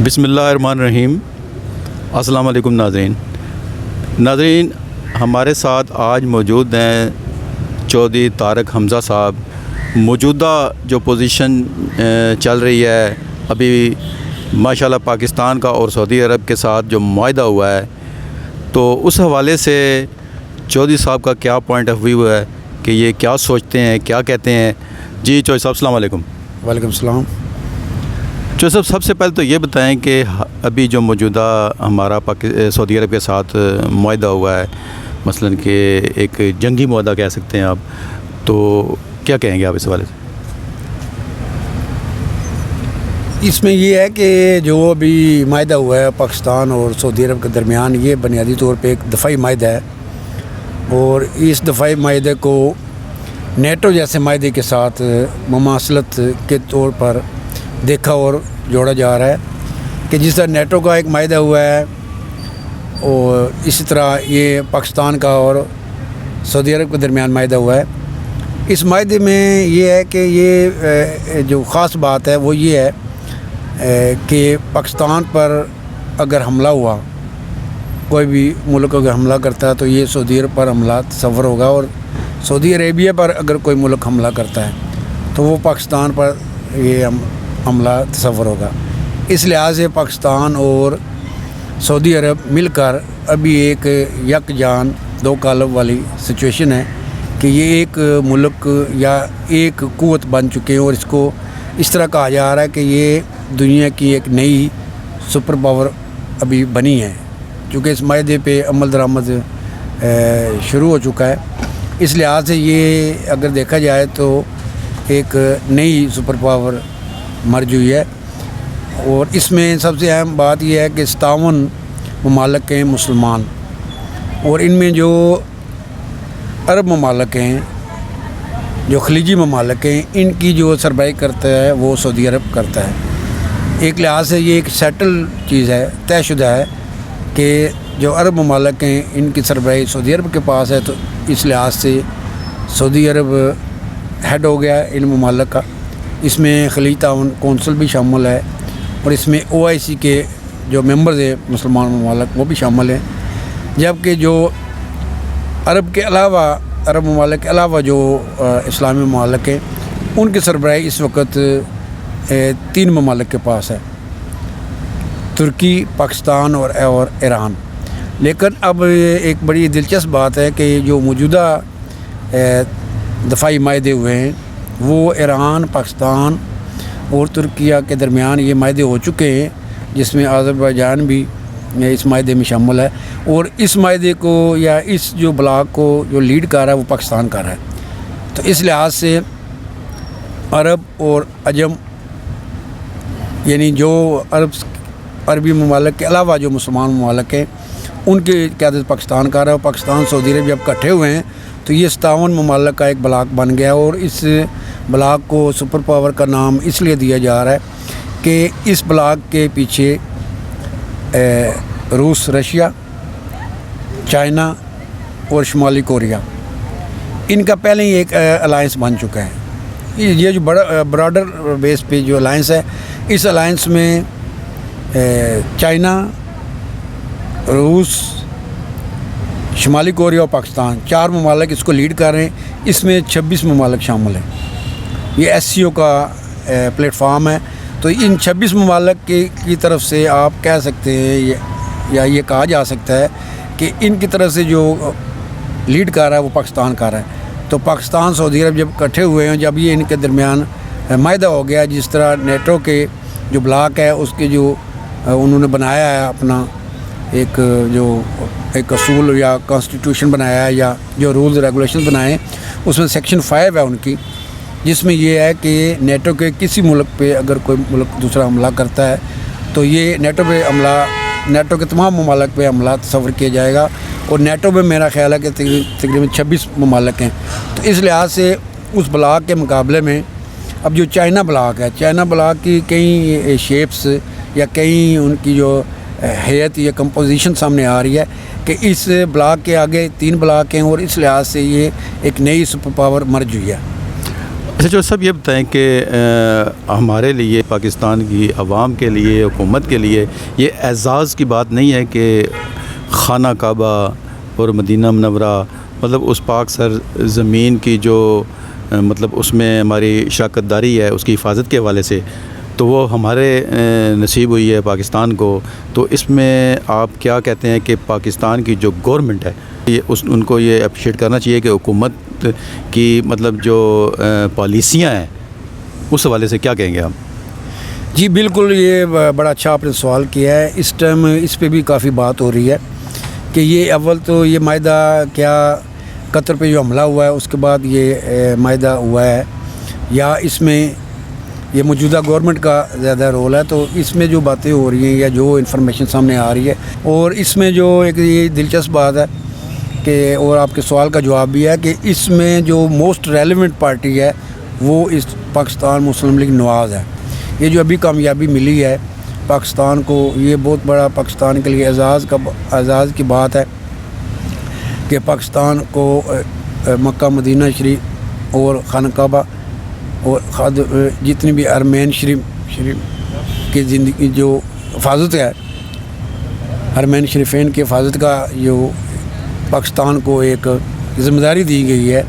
بسم اللہ الرحمن الرحیم۔ السلام علیکم ناظرین، ہمارے ساتھ آج موجود ہیں چودھری طارق حمزہ صاحب۔ موجودہ جو پوزیشن چل رہی ہے ابھی ماشاءاللہ پاکستان کا اور سعودی عرب کے ساتھ جو معاہدہ ہوا ہے، تو اس حوالے سے چودھری صاحب کا کیا پوائنٹ آف ویو ہے کہ یہ کیا سوچتے ہیں، کیا کہتے ہیں؟ جی چودھری صاحب السلام علیکم۔ وعلیکم السلام۔ چودھری صاحب سب سے پہلے تو یہ بتائیں کہ ابھی جو موجودہ ہمارا سعودی عرب کے ساتھ معاہدہ ہوا ہے، مثلاً کہ ایک جنگی معاہدہ کہہ سکتے ہیں آپ، تو کیا کہیں گے آپ اس حوالے سے؟ اس میں یہ ہے کہ جو ابھی معاہدہ ہوا ہے پاکستان اور سعودی عرب کے درمیان، یہ بنیادی طور پہ ایک دفاعی معاہدہ ہے، اور اس دفاعی معاہدے کو نیٹو جیسے معاہدے کے ساتھ مماثلت کے طور پر دیکھا اور جوڑا جا رہا ہے کہ جس طرح نیٹو کا ایک معاہدہ ہوا ہے، اور اسی طرح یہ پاکستان کا اور سعودی عرب کے درمیان معاہدہ ہوا ہے۔ اس معاہدے میں یہ ہے کہ یہ جو خاص بات ہے وہ یہ ہے کہ پاکستان پر اگر حملہ ہوا، کوئی بھی ملک اگر حملہ کرتا ہے تو یہ سعودی عرب پر حملہ تصور ہوگا، اور سعودی عربیہ پر اگر کوئی ملک حملہ کرتا ہے تو وہ پاکستان پر یہ حملہ تصور ہوگا۔ اس لحاظ سے پاکستان اور سعودی عرب مل کر ابھی ایک یک جان دو قالب والی سچویشن ہے کہ یہ ایک ملک یا ایک قوت بن چکے ہیں، اور اس کو اس طرح کہا جا رہا ہے کہ یہ دنیا کی ایک نئی سپر پاور ابھی بنی ہے، چونکہ اس معاہدے پہ عمل درآمد شروع ہو چکا ہے۔ اس لحاظ سے یہ اگر دیکھا جائے تو ایک نئی سپر پاور مرج ہوئی ہے، اور اس میں سب سے اہم بات یہ ہے کہ 57 ممالک ہیں مسلمان، اور ان میں جو عرب ممالک ہیں، جو خلیجی ممالک ہیں، ان کی جو سربراہی کرتا ہے وہ سعودی عرب کرتا ہے۔ ایک لحاظ سے یہ ایک سیٹل چیز ہے، طے شدہ ہے کہ جو عرب ممالک ہیں ان کی سربراہی سعودی عرب کے پاس ہے، تو اس لحاظ سے سعودی عرب ہیڈ ہو گیا ان ممالک کا۔ اس میں خلیج تعاون کونسل بھی شامل ہے، اور اس میں OIC کے جو ممبرز ہیں مسلمان ممالک وہ بھی شامل ہیں، جبکہ جو عرب ممالک کے علاوہ جو اسلامی ممالک ہیں ان کی سربراہی اس وقت 3 ممالک کے پاس ہے، ترکی، پاکستان اور ایران۔ لیکن اب ایک بڑی دلچسپ بات ہے کہ جو موجودہ دفاعی معاہدے ہوئے ہیں وہ ایران، پاکستان اور ترکیہ کے درمیان یہ معاہدے ہو چکے ہیں، جس میں آذربائیجان بھی اس معاہدے میں شامل ہے، اور اس معاہدے کو یا اس جو بلاک کو جو لیڈ کر رہا ہے وہ پاکستان کر رہا ہے۔ تو اس لحاظ سے عرب اور عجم، یعنی جو عربی ممالک کے علاوہ جو مسلمان ممالک ہیں ان کی قیادت پاکستان کر رہا ہے، اور پاکستان سعودی عرب جب اکٹھے ہوئے ہیں تو یہ 57 ممالک کا ایک بلاک بن گیا، اور اس بلاک کو سپر پاور کا نام اس لیے دیا جا رہا ہے کہ اس بلاک کے پیچھے روس، رشیا، چائنا اور شمالی کوریا، ان کا پہلے ہی ایک الائنس بن چکا ہے۔ یہ جو براڈر بیس پہ جو الائنس ہے، اس الائنس میں چائنا، روس، شمالی کوریا اور پاکستان 4 ممالک اس کو لیڈ کر رہے ہیں۔ اس میں 26 ممالک شامل ہیں۔ یہ SCO کا پلیٹ فارم ہے، تو ان 26 ممالک کی طرف سے آپ کہہ سکتے ہیں یا یہ کہا جا سکتا ہے کہ ان کی طرف سے جو لیڈ کر رہا ہے وہ پاکستان کر رہا ہے۔ تو پاکستان سعودی عرب جب اکٹھے ہوئے ہیں، جب یہ ان کے درمیان معاہدہ ہو گیا، جس طرح نیٹو کے جو بلاک ہے اس کے جو انہوں نے بنایا ہے اپنا ایک اصول یا کانسٹیٹیوشن بنایا ہے، یا جو رولز ریگولیشن بنائے ہیں، اس میں سیکشن 5 ہے ان کی، جس میں یہ ہے کہ نیٹو کے کسی ملک پہ اگر کوئی ملک دوسرا حملہ کرتا ہے تو یہ نیٹو کے تمام ممالک پہ حملہ تصور کیا جائے گا، اور نیٹو میں میرا خیال ہے کہ تقریباً 26 ممالک ہیں۔ تو اس لحاظ سے اس بلاک کے مقابلے میں اب جو چائنا بلاک ہے، چائنا بلاک کی کئی شیپس یا کئی ان کی جو حیت یا کمپوزیشن سامنے آ رہی ہے کہ اس بلاک کے آگے 3 بلاک ہیں، اور اس لحاظ سے یہ ایک نئی سپر پاور مرج ہوئی ہے۔ اچھا جو سب یہ بتائیں کہ ہمارے لیے پاکستان کی عوام کے لیے حکومت کے لیے یہ اعزاز کی بات نہیں ہے کہ خانہ کعبہ اور مدینہ منورہ مطلب اس پاک سر زمین کی جو مطلب اس میں ہماری شراکت داری ہے اس کی حفاظت کے حوالے سے تو وہ ہمارے نصیب ہوئی ہے پاکستان کو. تو اس میں آپ کیا کہتے ہیں کہ پاکستان کی جو گورنمنٹ ہے ان کو یہ اپریشیٹ کرنا چاہیے کہ حکومت کی مطلب جو پالیسیاں ہیں اس حوالے سے کیا کہیں گے آپ؟ جی بالکل، یہ بڑا اچھا آپ نے سوال کیا ہے. اس ٹائم اس پہ بھی کافی بات ہو رہی ہے کہ یہ اول تو یہ معاہدہ کیا قطر پہ جو حملہ ہوا ہے اس کے بعد یہ معاہدہ ہوا ہے یا اس میں یہ موجودہ گورنمنٹ کا زیادہ رول ہے. تو اس میں جو باتیں ہو رہی ہیں یا جو انفارمیشن سامنے آ رہی ہے اور اس میں جو ایک یہ دلچسپ بات ہے کہ اور آپ کے سوال کا جواب بھی ہے کہ اس میں جو موسٹ ریلیونٹ پارٹی ہے وہ اس پاکستان مسلم لیگ نواز ہے. یہ جو ابھی کامیابی ملی ہے پاکستان کو، یہ بہت بڑا پاکستان کے لیے اعزاز کی بات ہے کہ پاکستان کو مکہ مدینہ شریف اور خانہ کعبہ اور جتنی بھی حرمین شریف کی زندگی جو حفاظت ہے، حرمین شریفین کی حفاظت کا جو پاکستان کو ایک ذمہ داری دی گئی ہے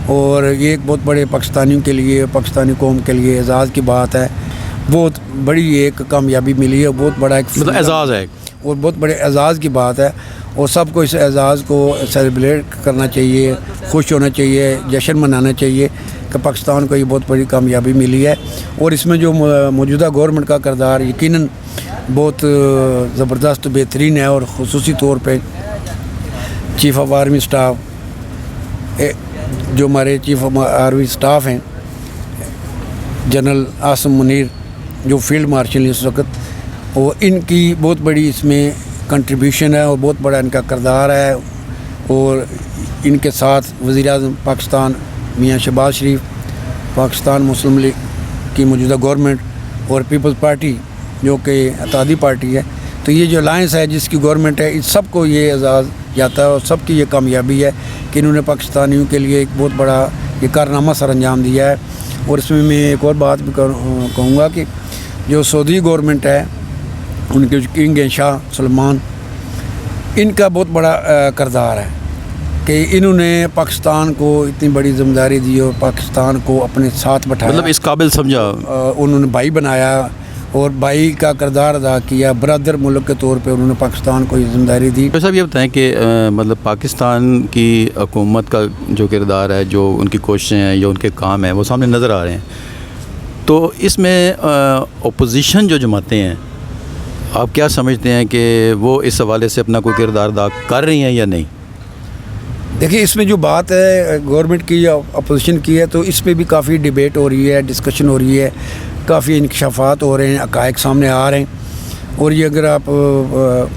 اور یہ ایک بہت بڑے پاکستانیوں کے لیے، پاکستانی قوم کے لیے اعزاز کی بات ہے. بہت بڑی ایک کامیابی ملی ہے، بہت بڑا ایک مطلب اعزاز ہے اور بہت بڑے اعزاز کی بات ہے اور سب کو اس اعزاز کو سیلیبریٹ کرنا چاہیے، خوش ہونا چاہیے، جشن منانا چاہیے کہ پاکستان کو یہ بہت بڑی کامیابی ملی ہے. اور اس میں جو موجودہ گورنمنٹ کا کردار یقیناً بہت زبردست بہترین ہے اور خصوصی طور پہ چیف آف آرمی اسٹاف جو ہمارے چیف آف آرمی اسٹاف ہیں جنرل عاصم منیر جو فیلڈ مارشل اس وقت، اور ان کی بہت بڑی اس میں کنٹریبیوشن ہے اور بہت بڑا ان کا کردار ہے. اور ان کے ساتھ وزیر اعظم پاکستان میاں شہباز شریف، پاکستان مسلم لیگ کی موجودہ گورنمنٹ اور پیپلز پارٹی جو کہ اتحادی پارٹی ہے. تو یہ جو الائنس ہے جس کی گورنمنٹ ہے، اس سب کو یہ اعزاز جاتا ہے اور سب کی یہ کامیابی ہے کہ انہوں نے پاکستانیوں کے لیے ایک بہت بڑا یہ کارنامہ سر انجام دیا ہے. اور اس میں ایک اور بات بھی کہوں گا کہ جو سعودی گورنمنٹ ہے، ان کے کنگ شاہ سلمان، ان کا بہت بڑا کردار ہے کہ انہوں نے پاکستان کو اتنی بڑی ذمہ داری دی اور پاکستان کو اپنے ساتھ بٹھایا، مطلب اس قابل سمجھا، انہوں نے بھائی بنایا اور بھائی کا کردار ادا کیا. برادر ملک کے طور پہ انہوں نے پاکستان کو یہ ذمہ داری دی. صاحب یہ بتائیں کہ مطلب پاکستان کی حکومت کا جو کردار ہے، جو ان کی کوششیں ہیں یا ان کے کام ہیں، وہ سامنے نظر آ رہے ہیں. تو اس میں اپوزیشن جو جماعتیں ہیں، آپ کیا سمجھتے ہیں کہ وہ اس حوالے سے اپنا کوئی کردار ادا کر رہی ہیں یا نہیں؟ دیکھیے اس میں جو بات ہے گورنمنٹ کی یا اپوزیشن کی ہے، تو اس پہ بھی کافی ڈیبیٹ ہو رہی ہے، ڈسکشن ہو رہی ہے، کافی انکشافات ہو رہے ہیں، حقائق سامنے آ رہے ہیں. اور یہ اگر آپ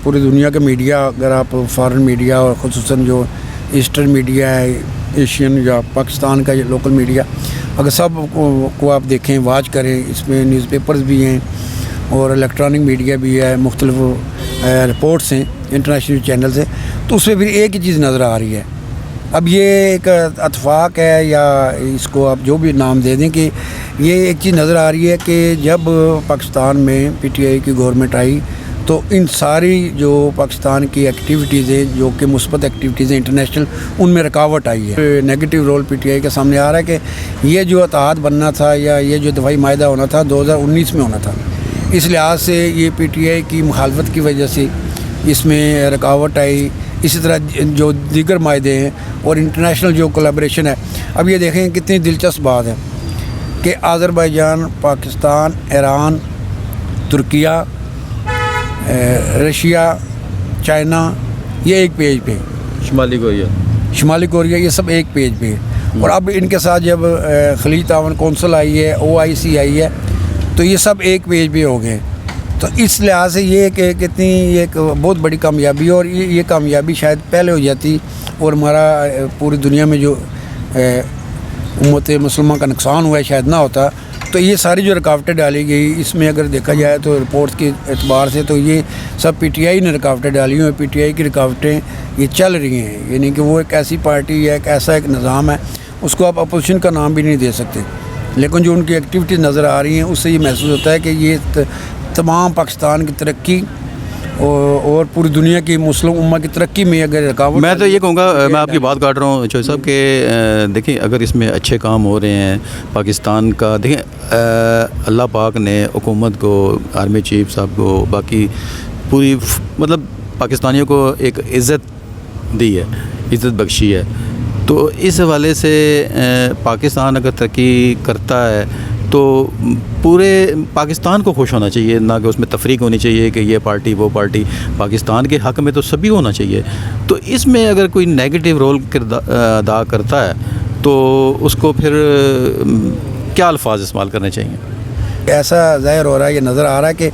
پوری دنیا کا میڈیا، اگر آپ فارن میڈیا اور خصوصاً جو ایسٹرن میڈیا ہے، ایشین یا پاکستان کا یہ لوکل میڈیا، اگر سب کو آپ دیکھیں، واچ کریں، اس میں نیوز پیپرز بھی ہیں اور الیکٹرانک میڈیا بھی ہے، مختلف رپورٹس ہیں انٹرنیشنل چینل سے، تو اس میں پھر ایک ہی چیز نظر آ رہی ہے. اب یہ ایک اتفاق ہے یا اس کو آپ جو بھی نام دے دیں کہ یہ ایک چیز نظر آ رہی ہے کہ جب پاکستان میں پی ٹی آئی کی گورنمنٹ آئی تو ان ساری جو پاکستان کی ایکٹیویٹیز ہیں، جو کہ مثبت ایکٹیویٹیز ہیں انٹرنیشنل، ان میں رکاوٹ آئی ہے. نیگیٹو رول پی ٹی آئی کے سامنے آ رہا ہے کہ یہ جو اتحاد بننا تھا یا یہ جو دفاعی معاہدہ ہونا تھا 2019 میں ہونا تھا، اس لحاظ سے یہ پی ٹی آئی کی مخالفت کی وجہ سے اس میں رکاوٹ آئی. اسی طرح جو دیگر معاہدے ہیں اور انٹرنیشنل جو کولیبریشن ہے. اب یہ دیکھیں کتنی دلچسپ بات ہے کہ آذربائیجان، پاکستان، ایران، ترکیہ، رشیا، چائنا، یہ ایک پیج پہ، شمالی کوریا، یہ سب ایک پیج پہ. اور اب ان کے ساتھ جب خلیج تعاون کونسل آئی ہے، OIC آئی ہے، تو یہ سب ایک پیج پہ ہو گئے. تو اس لحاظ سے یہ کہ کتنی ایک بہت بڑی کامیابی ہے. اور یہ کامیابی شاید پہلے ہو جاتی اور ہمارا پوری دنیا میں جو امت مسلمہ کا نقصان ہوا ہے شاید نہ ہوتا. تو یہ ساری جو رکاوٹیں ڈالی گئی، اس میں اگر دیکھا جائے تو رپورٹس کے اعتبار سے تو یہ سب پی ٹی آئی نے رکاوٹیں ڈالی ہوئی. پی ٹی آئی کی رکاوٹیں یہ چل رہی ہیں، یعنی کہ وہ ایک ایسی پارٹی ہے، ایک ایسا ایک نظام ہے اس کو آپ اپوزیشن کا نام بھی نہیں دے سکتے، لیکن جو ان کی ایکٹیویٹیز نظر آ رہی ہیں اس سے یہ محسوس ہوتا ہے کہ یہ تمام پاکستان کی ترقی اور پوری دنیا کی مسلم امت کی ترقی میں اگر رکاوٹ. میں تو یہ کہوں گا، میں آپ کی بات کاٹ رہا ہوں چوہدری صاحب، کہ دیکھیں اگر اس میں اچھے کام ہو رہے ہیں پاکستان کا، دیکھیں اللہ پاک نے حکومت کو، آرمی چیف صاحب کو، باقی پوری مطلب پاکستانیوں کو ایک عزت دی ہے، عزت بخشی ہے، تو اس حوالے سے پاکستان اگر ترقی کرتا ہے تو پورے پاکستان کو خوش ہونا چاہیے، نہ کہ اس میں تفریق ہونی چاہیے کہ یہ پارٹی وہ پارٹی. پاکستان کے حق میں تو سبھی ہونا چاہیے. تو اس میں اگر کوئی نیگیٹو رول ادا کرتا ہے تو اس کو پھر کیا الفاظ استعمال کرنے چاہیے؟ ایسا ظاہر ہو رہا ہے، یہ نظر آ رہا ہے کہ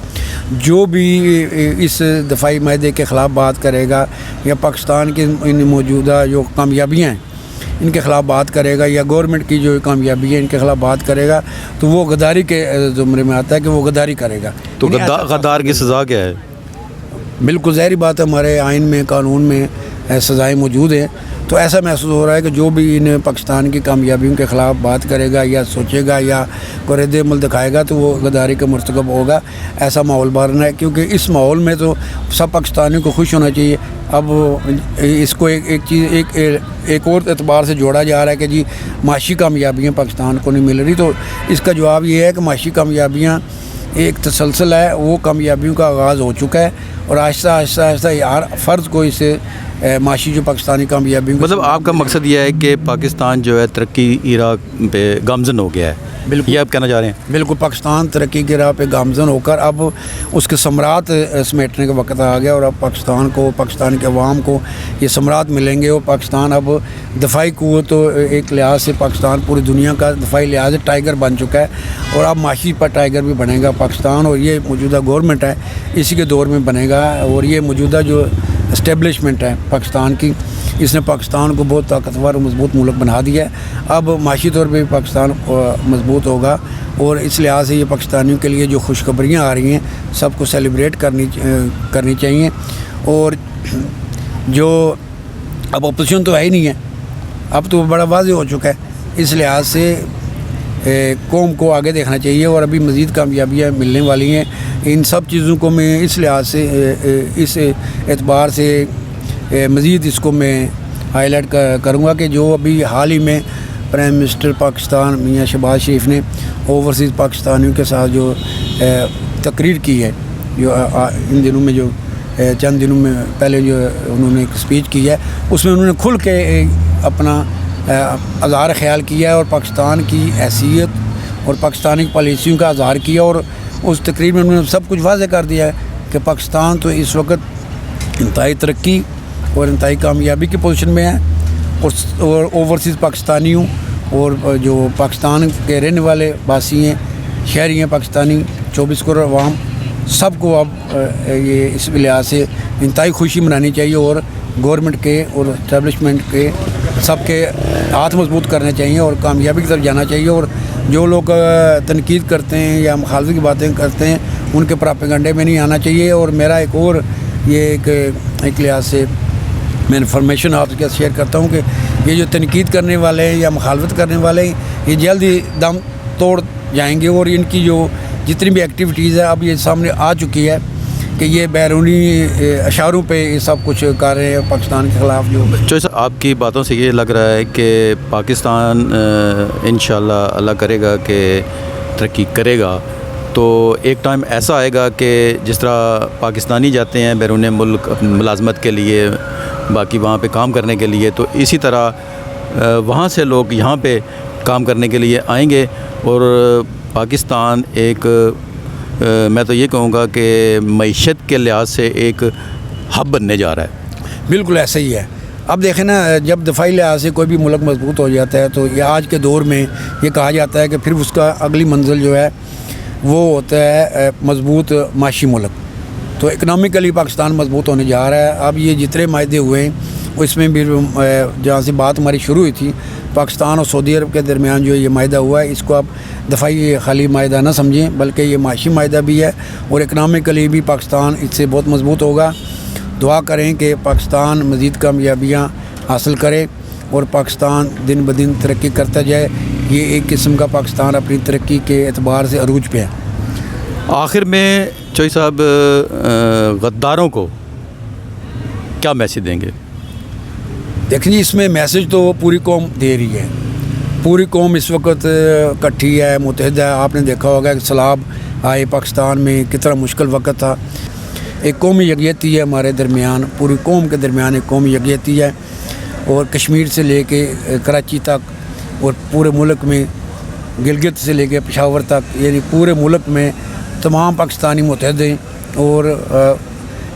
جو بھی اس دفاعی معاہدے کے خلاف بات کرے گا یا پاکستان کی ان موجودہ جو کامیابیاں ہیں ان کے خلاف بات کرے گا، یا گورنمنٹ کی جو کامیابی ہے ان کے خلاف بات کرے گا، تو وہ غداری کے زمرے میں آتا ہے کہ وہ غداری کرے گا. تو غدار کی سزا کیا ہے؟ بالکل ظاہری بات ہے، ہمارے آئین میں، قانون میں سزائیں موجود ہیں. تو ایسا محسوس ہو رہا ہے کہ جو بھی ان پاکستان کی کامیابیوں کے خلاف بات کرے گا یا سوچے گا یا کوئی رد عمل دکھائے گا تو وہ غداری کا مرتکب ہوگا. ایسا ماحول بننا ہے، کیونکہ اس ماحول میں تو سب پاکستانیوں کو خوش ہونا چاہیے. اب اس کو ایک چیز ایک اور اعتبار سے جوڑا جا رہا ہے کہ جی معاشی کامیابیاں پاکستان کو نہیں مل رہی. تو اس کا جواب یہ ہے کہ معاشی کامیابیاں ایک تسلسل ہے، وہ کامیابیوں کا آغاز ہو چکا ہے، اور آہستہ آہستہ آہستہ ہر فرد کو اس سے معاشی جو پاکستانی کامیابیوں، مطلب آپ کا مقصد یہ ہے کہ پاکستان جو ہے ترقی کی راہ پہ گامزن ہو گیا ہے؟ بالکل، یہ آپ کہنا چاہ رہے ہیں؟ بالکل، پاکستان ترقی کی راہ پہ گامزن ہو کر اب اس کے ثمرات سمیٹنے کا وقت آ گیا، اور اب پاکستان کو، پاکستان کے عوام کو یہ ثمرات ملیں گے. اور پاکستان اب دفاعی قوت تو ایک لحاظ سے پاکستان پوری دنیا کا دفاعی لحاظ سے ٹائیگر بن چکا ہے، اور اب معاشی پر ٹائیگر بھی بنے گا پاکستان. اور یہ موجودہ گورنمنٹ ہے اسی کے دور میں بنے گا، اور یہ موجودہ جو اسٹیبلشمنٹ ہے پاکستان کی، اس نے پاکستان کو بہت طاقتور اور مضبوط ملک بنا دیا ہے. اب معاشی طور پہ بھی پاکستان مضبوط ہوگا، اور اس لحاظ سے یہ پاکستانیوں کے لیے جو خوشخبریاں آ رہی ہیں سب کو سیلیبریٹ کرنی چاہیے. اور جو اب اپوزیشن تو ہے ہی نہیں ہے، اب تو بڑا واضح ہو چکا ہے. اس لحاظ سے قوم کو آگے دیکھنا چاہیے، اور ابھی مزید کامیابیاں ملنے والی ہیں. ان سب چیزوں کو میں اس لحاظ سے، اس اعتبار سے مزید اس کو میں ہائی لائٹ کروں گا کہ جو ابھی حال ہی میں پرائم منسٹر پاکستان میاں شہباز شریف نے اوورسیز پاکستانیوں کے ساتھ جو تقریر کی ہے، جو ان دنوں میں جو چند دنوں میں پہلے جو انہوں نے ایک اسپیچ کی ہے، اس میں انہوں نے کھل کے اپنا اظہار خیال کیا ہے، اور پاکستان کی حیثیت اور پاکستانی پالیسیوں کا اظہار کیا. اور اس تقریر میں انہوں نے سب کچھ واضح کر دیا ہے کہ پاکستان تو اس وقت انتہائی ترقی اور انتہائی کامیابی کی پوزیشن میں ہے، اور اوورسیز پاکستانیوں اور جو پاکستان کے رہنے والے باسی ہیں، شہری ہیں پاکستانی 24 کروڑ عوام، سب کو اب یہ اس لحاظ سے انتہائی خوشی منانی چاہیے، اور گورنمنٹ کے اور اسٹیبلشمنٹ کے سب کے ہاتھ مضبوط کرنے چاہیے اور کامیابی کی طرف جانا چاہیے. اور جو لوگ تنقید کرتے ہیں یا مخالفت کی باتیں کرتے ہیں ان کے پراپیگنڈے میں نہیں آنا چاہیے. اور میرا ایک لحاظ سے میں انفارمیشن آپ کے ساتھ شیئر کرتا ہوں کہ یہ جو تنقید کرنے والے ہیں یا مخالفت کرنے والے ہیں، یہ جلدی دم توڑ جائیں گے، اور ان کی جو جتنی بھی ایکٹیویٹیز ہے اب یہ سامنے آ چکی ہے کہ یہ بیرونی اشاروں پہ یہ سب کچھ کر رہے ہیں پاکستان کے خلاف. جو چوہدری صاحب، آپ کی باتوں سے یہ لگ رہا ہے کہ پاکستان انشاءاللہ اللہ کرے گا کہ ترقی کرے گا، تو ایک ٹائم ایسا آئے گا کہ جس طرح پاکستانی جاتے ہیں بیرون ملک ملازمت کے لیے، باقی وہاں پہ کام کرنے کے لیے، تو اسی طرح وہاں سے لوگ یہاں پہ کام کرنے کے لیے آئیں گے، اور پاکستان ایک میں تو یہ کہوں گا کہ معیشت کے لحاظ سے ایک ہب بننے جا رہا ہے. بالکل ایسا ہی ہے. اب دیکھیں نا، جب دفاعی لحاظ سے کوئی بھی ملک مضبوط ہو جاتا ہے تو یہ آج کے دور میں یہ کہا جاتا ہے کہ پھر اس کا اگلی منزل جو ہے وہ ہوتا ہے مضبوط معاشی ملک. تو اکنامکلی پاکستان مضبوط ہونے جا رہا ہے. اب یہ جتنے معاہدے ہوئے ہیں اس میں بھی جہاں سے بات ہماری شروع ہوئی تھی، پاکستان اور سعودی عرب کے درمیان جو یہ معاہدہ ہوا ہے، اس کو آپ دفاعی خالی معاہدہ نہ سمجھیں، بلکہ یہ معاشی معاہدہ بھی ہے، اور اکنامکلی بھی پاکستان اس سے بہت مضبوط ہوگا. دعا کریں کہ پاکستان مزید کامیابیاں حاصل کرے اور پاکستان دن بدن ترقی کرتا جائے. یہ ایک قسم کا پاکستان اپنی ترقی کے اعتبار سے عروج پہ ہے. آخر میں چوہی صاحب غداروں کو کیا میسج دیں گے؟ دیکھیں جی، اس میں میسج تو پوری قوم دے رہی ہے. پوری قوم اس وقت اکٹھی ہے، متحد ہے. آپ نے دیکھا ہوگا کہ سیلاب آئے پاکستان میں، کتنا مشکل وقت تھا. ایک قومی یکجہتی ہے ہمارے درمیان، پوری قوم کے درمیان ایک قومی یکجہتی ہے. اور کشمیر سے لے کے کراچی تک اور پورے ملک میں، گلگت سے لے کے پشاور تک، یعنی پورے ملک میں تمام پاکستانی متحد ہیں. اور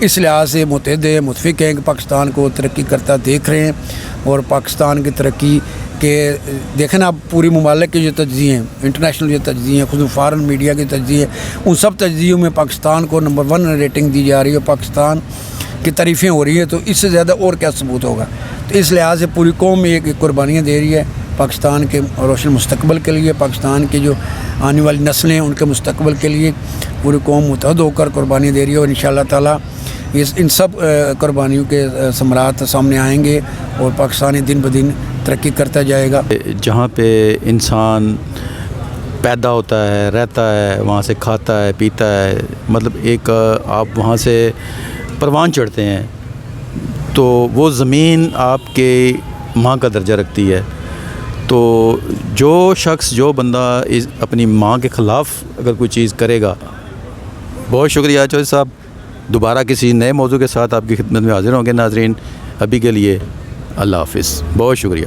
اس لحاظ سے متحد ہیں، متفق ہیں کہ پاکستان کو ترقی کرتا دیکھ رہے ہیں. اور پاکستان کی ترقی کے دیکھیں نا، اب پوری ممالک کے جو تجزیے ہیں، انٹرنیشنل جو تجزیے ہیں، خود فارن میڈیا کے تجزیے ہیں، ان سب تجزیوں میں پاکستان کو نمبر 1 ریٹنگ دی جا رہی ہے. پاکستان کی تعریفیں ہو رہی ہیں، تو اس سے زیادہ اور کیا ثبوت ہوگا. تو اس لحاظ سے پوری قوم ایک قربانیاں دے رہی ہے پاکستان کے روشن مستقبل کے لیے، پاکستان کی جو آنے والی نسلیں ہیں ان کے مستقبل کے لیے پوری قوم متحد ہو کر قربانی دے رہی ہے. اور انشاءاللہ تعالیٰ ان سب قربانیوں کے ثمرات سامنے آئیں گے اور پاکستانی دن بدن ترقی کرتا جائے گا. جہاں پہ انسان پیدا ہوتا ہے، رہتا ہے، وہاں سے کھاتا ہے، پیتا ہے، مطلب ایک آپ وہاں سے پروان چڑھتے ہیں تو وہ زمین آپ کے ماں کا درجہ رکھتی ہے. تو جو شخص، جو بندہ اپنی ماں کے خلاف اگر کوئی چیز کرے گا. بہت شکریہ چوہدری صاحب. دوبارہ کسی نئے موضوع کے ساتھ آپ کی خدمت میں حاضر ہوں گے. ناظرین، ابھی کے لیے اللہ حافظ. بہت شکریہ.